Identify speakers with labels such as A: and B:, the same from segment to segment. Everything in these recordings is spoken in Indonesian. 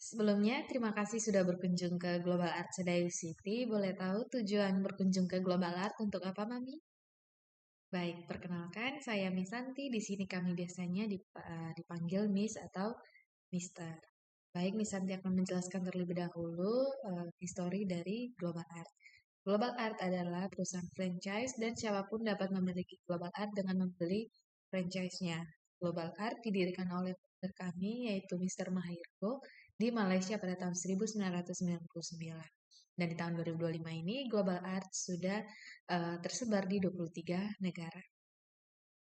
A: Sebelumnya, terima kasih sudah berkunjung ke Global Art Sedayu City. Boleh tahu tujuan berkunjung ke Global Art untuk apa, Mami? Baik, perkenalkan saya Misanti. Di sini kami biasanya dipanggil Miss atau Mister. Baik, Misanti akan menjelaskan terlebih dahulu histori dari Global Art. Global Art adalah perusahaan franchise dan siapapun dapat memiliki Global Art dengan membeli franchise-nya. Global Art didirikan oleh founder kami yaitu Mr. Mahirgo di Malaysia pada tahun 1999. Dan di tahun 2025 ini Global Art sudah tersebar di 23 negara.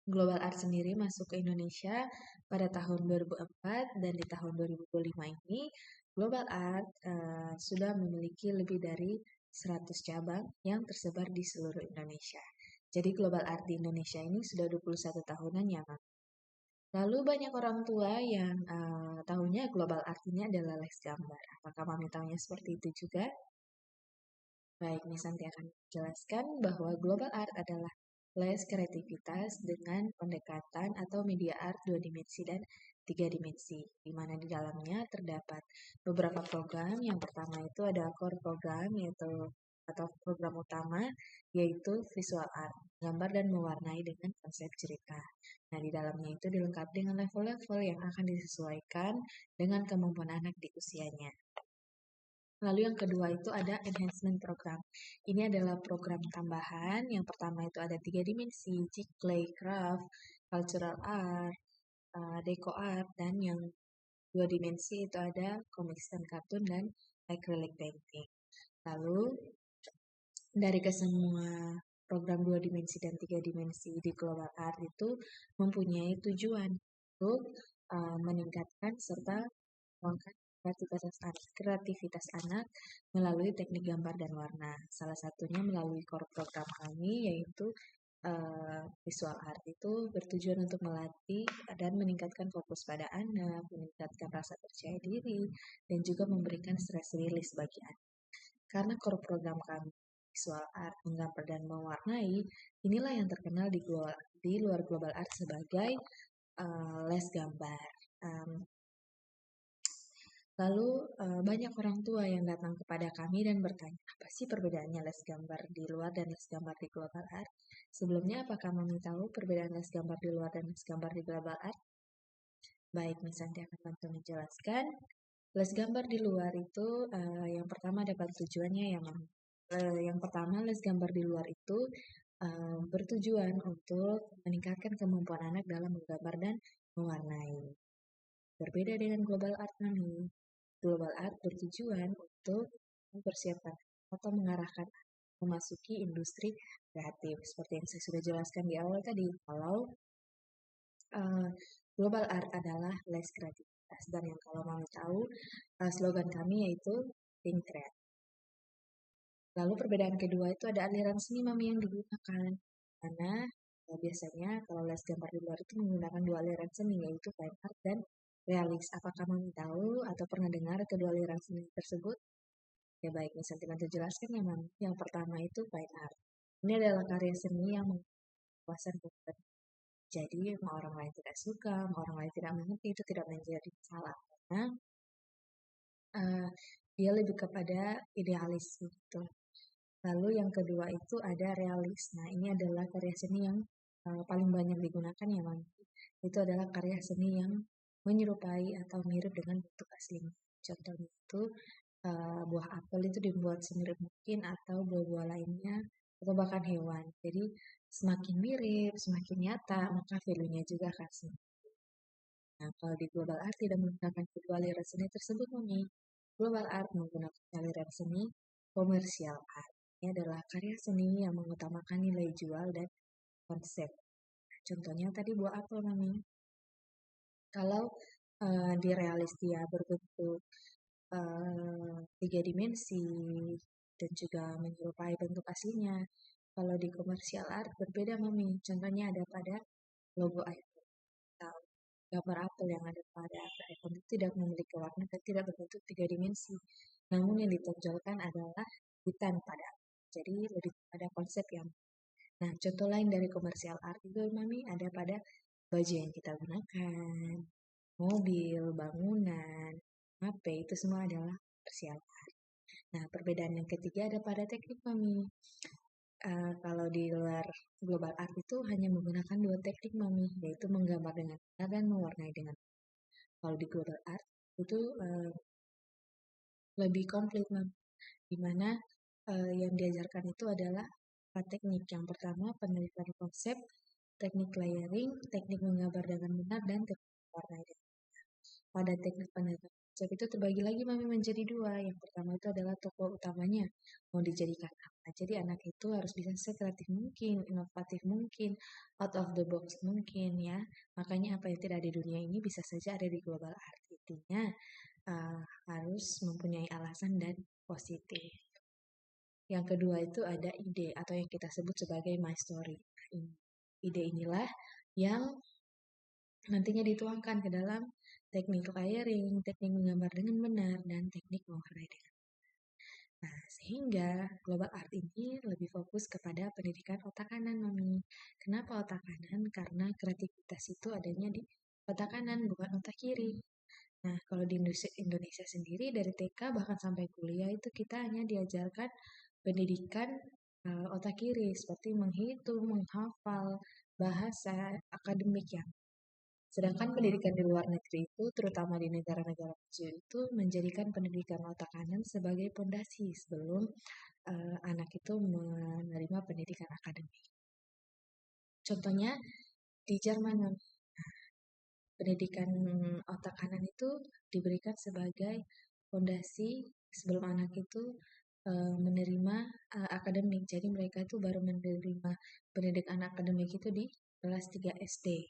A: Global Art sendiri masuk ke Indonesia pada tahun 2004 dan di tahun 2025 ini Global Art sudah memiliki lebih dari 100 cabang yang tersebar di seluruh Indonesia. Jadi Global Art di Indonesia ini sudah 21 tahunan ya, Mak. Lalu banyak orang tua yang tahunya Global Art ini adalah les gambar. Apakah Mami tahunya seperti itu juga? Baik, Nisanti akan menjelaskan bahwa Global Art adalah les kreativitas dengan pendekatan atau media art 2 dimensi dan 3 dimensi, di mana di dalamnya terdapat beberapa program. Yang pertama itu ada core program, yaitu atau program utama, yaitu visual art, gambar dan mewarnai dengan konsep cerita. Nah, di dalamnya itu dilengkapi dengan level-level yang akan disesuaikan dengan kemampuan anak di usianya. Lalu yang kedua itu ada enhancement program. Ini adalah program tambahan. Yang pertama itu ada 3 dimensi, jig play, craft, cultural art, deco art, dan yang 2 dimensi itu ada comics dan kartun dan acrylic painting. Lalu dari kesemua program 2 dimensi dan 3 dimensi di Global Art itu mempunyai tujuan untuk meningkatkan serta mengembangkan kreativitas anak melalui teknik gambar dan warna. Salah satunya melalui core program kami yaitu visual art itu bertujuan untuk melatih dan meningkatkan fokus pada anak, meningkatkan rasa percaya diri, dan juga memberikan stress release bagi anak. Karena core program kami visual art, menggambar dan mewarnai, inilah yang terkenal di luar Global Art sebagai les gambar. Lalu banyak orang tua yang datang kepada kami dan bertanya, apa sih perbedaannya les gambar di luar dan les gambar di Global Art? Sebelumnya, apakah Mami tahu perbedaan les gambar di luar dan les gambar di Global Art? Baik, Miss Santi akan bantu menjelaskan. Les gambar di luar itu yang pertama dapat tujuannya ya, Mami. Yang pertama, les gambar di luar itu bertujuan untuk meningkatkan kemampuan anak dalam menggambar dan mewarnai. Berbeda dengan Global Art, Mami. Global Art bertujuan untuk mempersiapkan atau mengarahkan memasuki industri kreatif. Seperti yang saya sudah jelaskan di awal tadi, kalau Global Art adalah les kreativitas. Dan yang kalau mau tahu, slogan kami yaitu Think Create. Lalu perbedaan kedua itu ada aliran seni Mami yang digunakan. Karena biasanya kalau les gambar di luar itu menggunakan 2 aliran seni, yaitu fine art dan realis. Apakah Mami tahu atau pernah dengar kedua aliran seni tersebut? Ya baik, Miss Santi bantu jelaskan ya Mami. Yang pertama itu fine art. Ini adalah karya seni yang menguasai bukan. Jadi, mau orang lain tidak suka, mau orang lain tidak mengerti, itu tidak menjadi masalah. Karena dia lebih kepada idealis gitu. Lalu yang kedua itu ada realis. Nah, ini adalah karya seni yang paling banyak digunakan ya, Mami. Itu adalah karya seni yang menyerupai atau mirip dengan bentuk aslinya. Contohnya itu buah apel itu dibuat semirip mungkin atau buah-buah lainnya atau bahkan hewan. Jadi semakin mirip, semakin nyata, maka value-nya juga akan semakin. Nah, kalau di Global Art tidak menggunakan kedua aliran seni tersebut, Mami. Global Art menggunakan aliran seni komersial art. Ini adalah karya seni yang mengutamakan nilai jual dan konsep. Contohnya tadi buah apel, Mami. Kalau di realis dia berbentuk 3 dimensi dan juga menyerupai bentuk aslinya. Kalau di komersial art berbeda, Mami. Contohnya ada pada logo iPhone atau gambar apel yang ada pada iPhone itu tidak memiliki warna dan tidak berbentuk 3 dimensi. Namun yang ditonjolkan adalah hitam pada apel. Jadi lebih pada konsep yang. Nah, contoh lain dari komersial art itu, Mami, ada pada baju yang kita gunakan, mobil, bangunan, HP, itu semua adalah persiapan. Nah, perbedaan yang ketiga ada pada teknik, Mami. Kalau di luar global art itu hanya menggunakan dua teknik, Mami, yaitu menggambar dengan warna dan mewarnai dengan. Kalau di global art itu lebih komplit, Mami, di mana yang diajarkan itu adalah empat teknik. Yang pertama, penelitian konsep, teknik layering, teknik menggambar dengan benar, dan teknik mewarnai dengan. Pada teknik penelitian konsep itu terbagi lagi, Mami, menjadi dua. Yang pertama itu adalah tokoh utamanya, mau dijadikan apa. Jadi anak itu harus bisa sekreatif mungkin, inovatif mungkin, out of the box mungkin ya. Makanya apa yang tidak ada di dunia ini bisa saja ada di global art. Intinya harus mempunyai alasan dan positif. Yang kedua itu ada ide atau yang kita sebut sebagai my story. Ide inilah yang nantinya dituangkan ke dalam teknik layering, teknik menggambar dengan benar, dan teknik mewarnai dengan. Nah, sehingga global art ini lebih fokus kepada pendidikan otak kanan, Mami. Kenapa otak kanan? Karena kreativitas itu adanya di otak kanan, bukan otak kiri. Nah, kalau di Indonesia sendiri dari TK bahkan sampai kuliah itu kita hanya diajarkan pendidikan otak kiri seperti menghitung, menghafal, bahasa, akademik ya. Sedangkan pendidikan di luar negeri itu, terutama di negara-negara kecil itu, menjadikan pendidikan otak kanan sebagai pondasi sebelum anak itu menerima pendidikan akademik. Contohnya di Jerman, pendidikan otak kanan itu diberikan sebagai pondasi sebelum anak itu menerima akademik. Jadi mereka itu baru menerima pendidikan akademik itu di kelas 3 SD.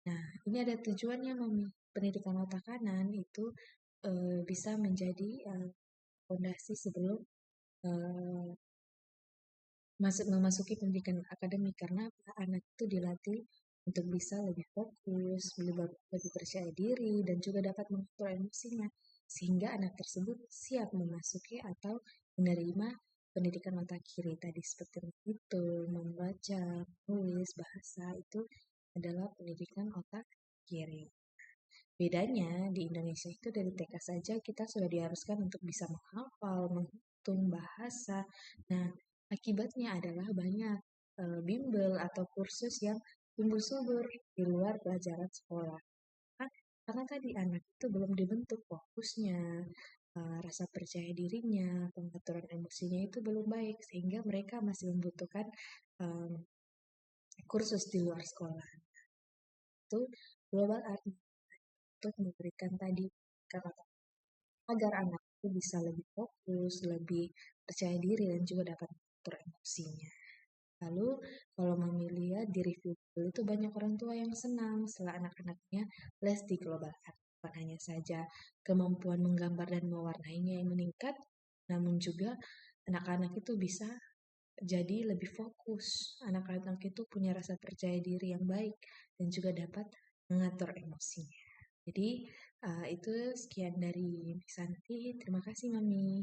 A: Nah, ini ada tujuannya, Mami. Pendidikan otak kanan itu bisa menjadi fondasi sebelum memasuki pendidikan akademik karena anak itu dilatih untuk bisa lebih fokus, lebih percaya diri, dan juga dapat mengatur emosinya sehingga anak tersebut siap memasuki atau menerima pendidikan otak kiri tadi seperti itu, membaca, menulis, bahasa itu adalah pendidikan otak kiri. Bedanya di Indonesia itu dari TK saja kita sudah diharuskan untuk bisa menghafal, menghitung bahasa. Nah, akibatnya adalah banyak bimbel atau kursus yang tumbuh subur di luar pelajaran sekolah. Karena tadi anak itu belum dibentuk fokusnya, rasa percaya dirinya, pengaturan emosinya itu belum baik sehingga mereka masih membutuhkan kursus di luar sekolah. Itu global art untuk memberikan tadi kata agar anak itu bisa lebih fokus, lebih percaya diri dan juga dapat mengatur emosinya. Lalu kalau Mami lihat di review itu banyak orang tua yang senang setelah anak-anaknya les di global art. Bukan hanya saja kemampuan menggambar dan mewarnainya yang meningkat, namun juga anak-anak itu bisa jadi lebih fokus. Anak-anak itu punya rasa percaya diri yang baik dan juga dapat mengatur emosinya. Jadi itu sekian dari Santi. Terima kasih, Mami.